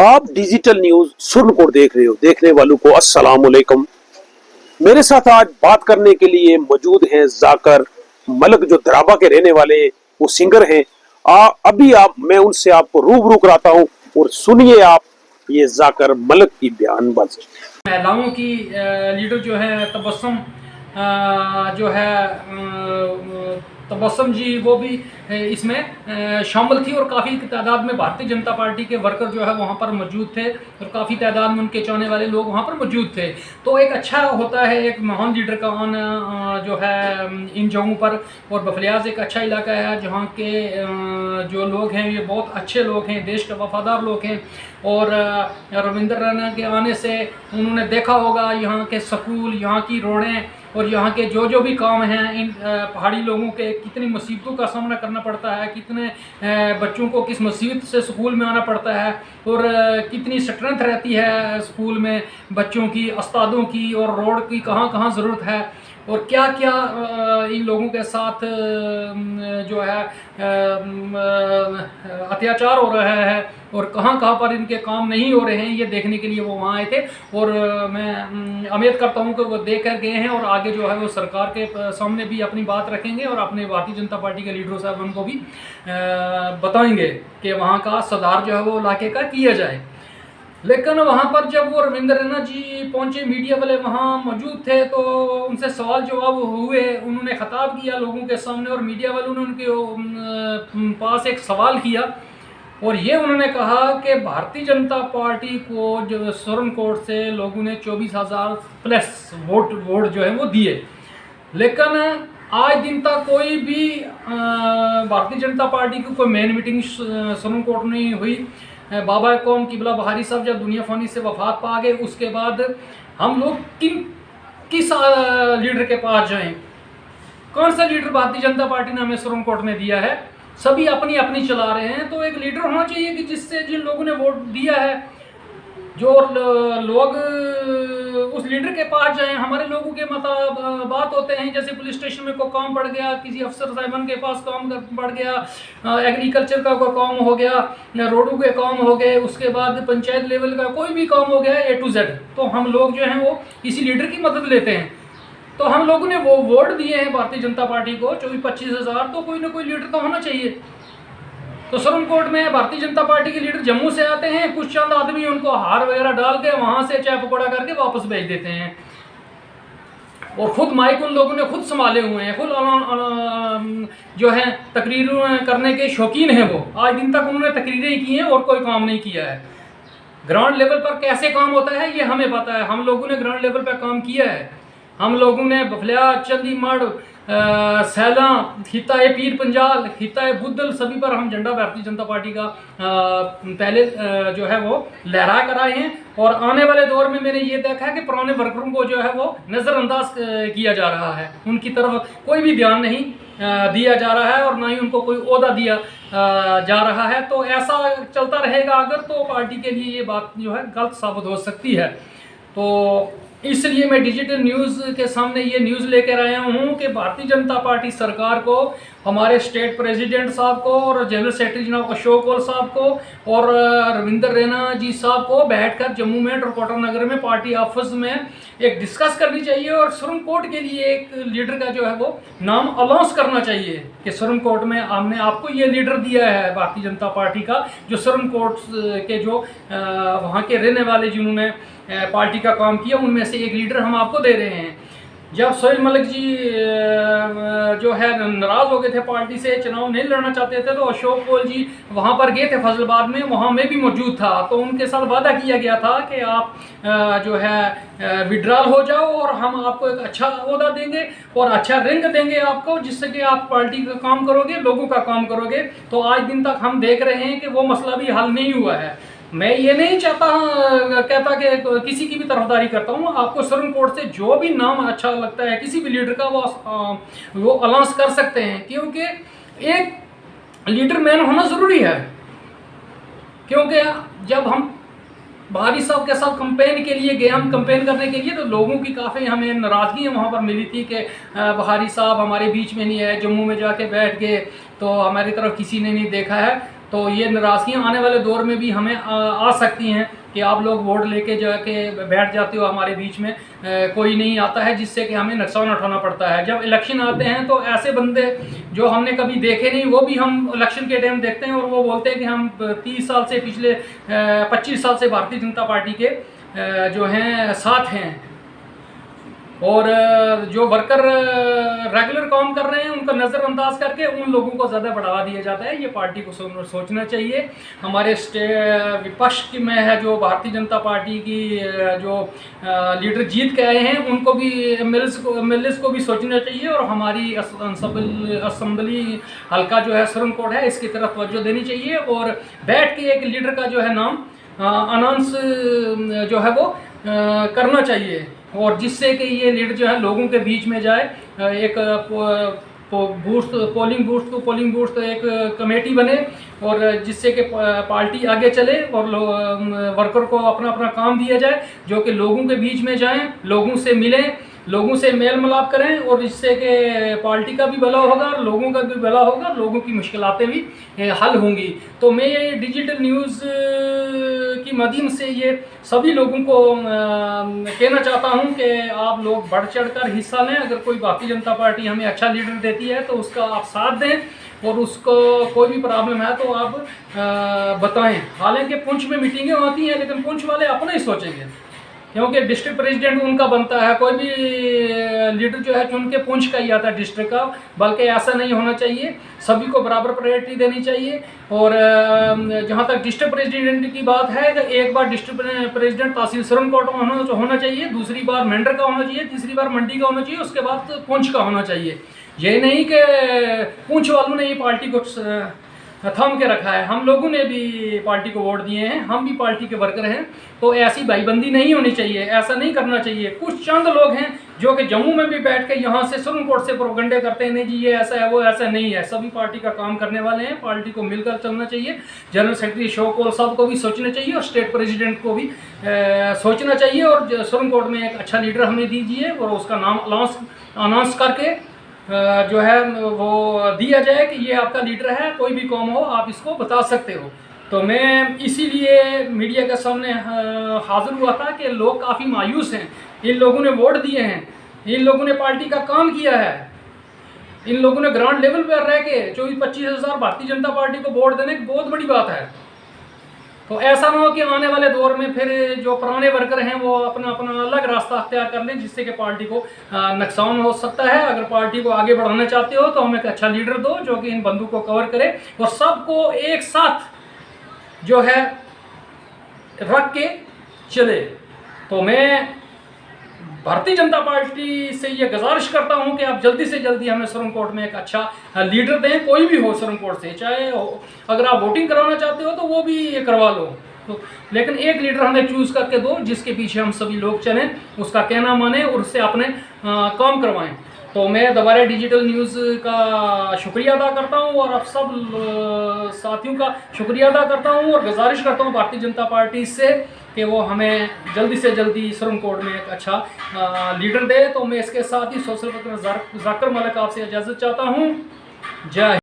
आप digital news Surankote देख रहे हो। देखने वालों को अस्सलाम वालेकुम। मेरे साथ आज बात करने के लिए मौजूद हैं जाकर मलक, जो दराबा के रहने वाले वो सिंगर हैं। अभी मैं उनसे आपको रूबरू कराता हूं और सुनिए आप ये जाकर मलक की बयानबाजी। महिलाओं की लीडर जो है तबस्सुम, जो है तबस्सुम जी, वो भी इसमें शामिल थी और काफ़ी तादाद में भारतीय जनता पार्टी के वर्कर जो है वहाँ पर मौजूद थे और काफ़ी तादाद में उनके चाहने वाले लोग वहाँ पर मौजूद थे। तो एक अच्छा होता है एक महान लीडर का आना जो है इन जगहों पर। और बफलियाज एक अच्छा इलाका है जहाँ के जो लोग हैं ये बहुत अच्छे लोग हैं, देश के वफादार लोग हैं। और रविंद्र रैना के आने से उन्होंने देखा होगा यहाँ के स्कूल, यहाँ की रोडें और यहाँ के जो भी काम हैं, इन पहाड़ी लोगों के कितनी मुसीबतों का सामना करना पड़ता है, कितने बच्चों को किस मुसीबत से स्कूल में आना पड़ता है और कितनी स्ट्रेंथ रहती है स्कूल में बच्चों की, उस्तादों की, और रोड की कहाँ कहाँ ज़रूरत है और क्या क्या इन लोगों के साथ जो है अत्याचार हो रहा है और कहाँ कहाँ पर इनके काम नहीं हो रहे हैं, ये देखने के लिए वो वहाँ आए थे। और मैं उम्मीद करता हूँ कि वो देख कर गए हैं और आगे जो है वो सरकार के सामने भी अपनी बात रखेंगे और अपने भारतीय जनता पार्टी के लीडरों साहब उनको भी बताएंगे कि वहाँ का सुधार जो है वो इलाके का किया जाए। लेकिन वहाँ पर जब वो रविंद्र रैना जी पहुँचे, मीडिया वाले वहाँ मौजूद थे, तो उनसे सवाल जवाब हुए, उन्होंने खिताब किया लोगों के सामने और मीडिया वालों ने उनके पास एक सवाल किया और ये उन्होंने कहा कि भारतीय जनता पार्टी को जो सुरनकोट से लोगों ने 24,000 प्लस वोट जो है वो दिए, लेकिन आज दिन तक कोई भी भारतीय जनता पार्टी की कोई मेन मीटिंग सुरनकोट में नहीं हुई। बाबा कौम किबला बहारी साहब जब दुनिया फानी से वफात पा गए, उसके बाद हम लोग किस लीडर के पास जाएं? कौन सा लीडर भारतीय जनता पार्टी ने हमें सुरनकोट में दिया है? सभी अपनी अपनी चला रहे हैं। तो एक लीडर होना चाहिए कि जिससे जिन लोगों ने वोट दिया है, जो लोग उस लीडर के पास जाएं। हमारे लोगों के बात होते हैं, जैसे पुलिस स्टेशन में कोई काम पड़ गया, किसी अफसर साहिबान के पास काम पड़ गया, एग्रीकल्चर का कोई काम हो गया, रोडों के काम हो गए, उसके बाद पंचायत लेवल का कोई भी काम हो गया A to Z, तो हम लोग जो हैं वो इसी लीडर की मदद लेते हैं। तो हम लोगों ने वो वोट दिए हैं भारतीय जनता पार्टी को 24-25,000, तो कोई ना कोई लीडर तो होना चाहिए। तो सुरनकोट में भारतीय जनता पार्टी के लीडर जम्मू से आते हैं, कुछ चंद आदमी उनको हार वगैरह डाल के वहां से चाय पकौड़ा करके वापस भेज देते हैं और खुद माइक उन लोगों ने खुद संभाले हुए हैं, खुद जो है तकरीर करने के शौकीन हैं। वो आज दिन तक उन्होंने तकरीरें की हैं और कोई काम नहीं किया है। ग्राउंड लेवल पर कैसे काम होता है ये हमें पता है, हम लोगों ने ग्राउंड लेवल पर काम किया है। हम लोगों ने बफलिया, चंदीमढ़, सैला, हिताए पीर पंजाल, हिताए बुद्धल, सभी पर हम झंडा भारतीय जनता पार्टी का पहले जो है वो लहरा कर आए हैं। और आने वाले दौर में मैंने ये देखा है कि पुराने वर्करों को जो है वो नज़रअंदाज किया जा रहा है, उनकी तरफ कोई भी ध्यान नहीं दिया जा रहा है और ना ही उनको कोई ओहदा दिया जा रहा है। तो ऐसा चलता रहेगा अगर, तो पार्टी के लिए ये बात जो है गलत साबित हो सकती है। तो इसलिए मैं डिजिटल न्यूज़ के सामने ये न्यूज़ लेकर आया हूँ कि भारतीय जनता पार्टी सरकार को, हमारे स्टेट प्रेसिडेंट साहब को और जनरल सेक्रेटरी जनाब अशोक कौल साहब को और रविंद्र रैना जी साहब को बैठकर जम्मू में रिपोर्टर नगर में पार्टी ऑफिस में एक डिस्कस करनी चाहिए और सुरनकोट के लिए एक लीडर का जो है वो नाम अनाउंस करना चाहिए कि सुरनकोट में हमने आपको ये लीडर दिया है भारतीय जनता पार्टी का, जो सुरनकोट के जो वहाँ के रहने वाले जिन्होंने पार्टी का काम किया उनमें से एक लीडर हम आपको दे रहे हैं। जब सोहेल मलिक जी जो है नाराज़ हो गए थे, पार्टी से चुनाव नहीं लड़ना चाहते थे, तो अशोक कौल जी वहाँ पर गए थे फजलाबाद में, वहाँ मैं भी मौजूद था। तो उनके साथ वादा किया गया था कि आप जो है विड्रॉल हो जाओ और हम आपको एक अच्छा ओहदा देंगे और अच्छा रैंक देंगे आपको, जिससे कि आप पार्टी का काम करोगे, लोगों का काम करोगे। तो आज दिन तक हम देख रहे हैं कि वो मसला भी हल नहीं हुआ है। मैं ये नहीं कहता कि किसी की भी तरफदारी करता हूँ। आपको सुरनकोट से जो भी नाम अच्छा लगता है किसी भी लीडर का वो अनाउंस कर सकते हैं, क्योंकि एक लीडर मैन होना ज़रूरी है। क्योंकि जब हम बहारी साहब के साथ कंपेन के लिए गए, हम कंपेन करने के लिए, तो लोगों की काफ़ी हमें नाराज़गी वहाँ पर मिली थी कि बहारी साहब हमारे बीच में नहीं है, जम्मू में जाके बैठ गए तो हमारी तरफ किसी ने नहीं देखा है। तो ये नाराज़गियाँ आने वाले दौर में भी हमें आ सकती हैं कि आप लोग वोट लेके जाके बैठ जाते हो हमारे बीच में, कोई नहीं आता है, जिससे कि हमें नुकसान उठाना पड़ता है। जब इलेक्शन आते हैं तो ऐसे बंदे जो हमने कभी देखे नहीं वो भी हम इलेक्शन के टाइम देखते हैं, और वो बोलते हैं कि हम 30 साल से, पिछले 25 साल से भारतीय जनता पार्टी के जो हैं साथ हैं। और जो वर्कर रेगुलर काम कर रहे हैं उनका नज़रअंदाज करके उन लोगों को ज़्यादा बढ़ावा दिया जाता है। ये पार्टी को सोचना चाहिए। हमारे विपक्ष में है जो भारतीय जनता पार्टी की जो लीडर जीत के आए हैं, उनको भी एमएलएस को भी सोचना चाहिए, और हमारी असम्बली हल्का जो है सुरनकोट है, इसकी तरफ तवज्जो देनी चाहिए, और बैठ के एक लीडर का जो है नाम अनाउंस जो है वो करना चाहिए, और जिससे कि ये लीडर जो है लोगों के बीच में जाए। एक पोलिंग बूथ एक कमेटी बने, और जिससे कि पार्टी आगे चले, और वर्कर को अपना अपना काम दिया जाए, जो कि लोगों के बीच में जाएं, लोगों से मिलें, लोगों से मेल मिलाप करें, और इससे कि पार्टी का भी भला होगा और लोगों का भी भला होगा, लोगों की मुश्किलातें भी हल होंगी। तो मैं ये डिजिटल न्यूज़ की माध्यम से ये सभी लोगों को कहना चाहता हूं कि आप लोग बढ़ चढ़कर हिस्सा लें। अगर कोई भारतीय जनता पार्टी हमें अच्छा लीडर देती है तो उसका आप साथ दें, और उसको कोई भी प्रॉब्लम है तो आप बताएं। हालांकि पुंछ में मीटिंगें होती हैं, लेकिन पुंछ वाले अपना ही सोचेंगे, क्योंकि डिस्ट्रिक्ट प्रेसिडेंट उनका बनता है। कोई भी लीडर जो है चुन के पुंछ का ही आता है डिस्ट्रिक्ट का, बल्कि ऐसा नहीं होना चाहिए। सभी को बराबर प्रायोरिटी देनी चाहिए। और जहाँ तक डिस्ट्रिक्ट प्रेसिडेंट की बात है, तो एक बार डिस्ट्रिक्ट प्रेसिडेंट तहसील सुरनकोट में होना चाहिए, दूसरी बार मेंढर का होना चाहिए, तीसरी बार मंडी का होना चाहिए, उसके बाद पुंछ का होना चाहिए। ये नहीं कि पुंछ वालों ने ये पार्टी को थम के रखा है। हम लोगों ने भी पार्टी को वोट दिए हैं, हम भी पार्टी के वर्कर हैं, तो ऐसी भाईबंदी नहीं होनी चाहिए, ऐसा नहीं करना चाहिए। कुछ चंद लोग हैं जो कि जम्मू में भी बैठ के यहाँ से सुरनकोट से प्रोपगंडे करते हैं, नहीं जी ये ऐसा है वो ऐसा नहीं है। सभी पार्टी का काम करने वाले हैं, पार्टी को मिलकर चलना चाहिए। जनरल सेक्रेटरी शोकोल साहब को भी सोचना चाहिए, और स्टेट प्रेसिडेंट को भी सोचना चाहिए, और सुरनकोट में एक अच्छा लीडर हमें दीजिए, और उसका नाम अनाउंस करके जो है वो दिया जाए कि ये आपका लीडर है, कोई भी काम हो आप इसको बता सकते हो। तो मैं इसीलिए मीडिया के सामने हाजिर हुआ था कि लोग काफ़ी मायूस हैं। इन लोगों ने वोट दिए हैं, इन लोगों ने पार्टी का काम किया है, इन लोगों ने ग्राउंड लेवल पर रह के 24-25 हज़ार भारतीय जनता पार्टी को वोट देने की बहुत बड़ी बात है। तो ऐसा ना हो कि आने वाले दौर में फिर जो पुराने वर्कर हैं वो अपना अपना अलग रास्ता अख्तियार कर लें, जिससे कि पार्टी को नुकसान हो सकता है। अगर पार्टी को आगे बढ़ाना चाहते हो तो हमें एक अच्छा लीडर दो जो कि इन बंदों को कवर करे, और सबको एक साथ जो है रख के चले। तो मैं भारतीय जनता पार्टी से ये गुजारिश करता हूं कि आप जल्दी से जल्दी हमें सुरनकोट में एक अच्छा लीडर दें, कोई भी हो सुरनकोट से, चाहे हो। अगर आप वोटिंग करवाना चाहते हो तो वो भी करवा लो, तो लेकिन एक लीडर हमें चूज़ करके दो जिसके पीछे हम सभी लोग चलें, उसका कहना माने और उससे अपने काम करवाएं। तो मैं दोबारा डिजिटल न्यूज़ का शुक्रिया अदा करता हूं, और आप सब साथियों का शुक्रिया अदा करता हूं, और गुजारिश करता हूं भारतीय जनता पार्टी से कि वो हमें जल्दी से जल्दी सुरनकोट में एक अच्छा लीडर दे। तो मैं इसके साथ ही सोशल वर्कर जाकिर मलिक आपसे इजाज़त चाहता हूं। जय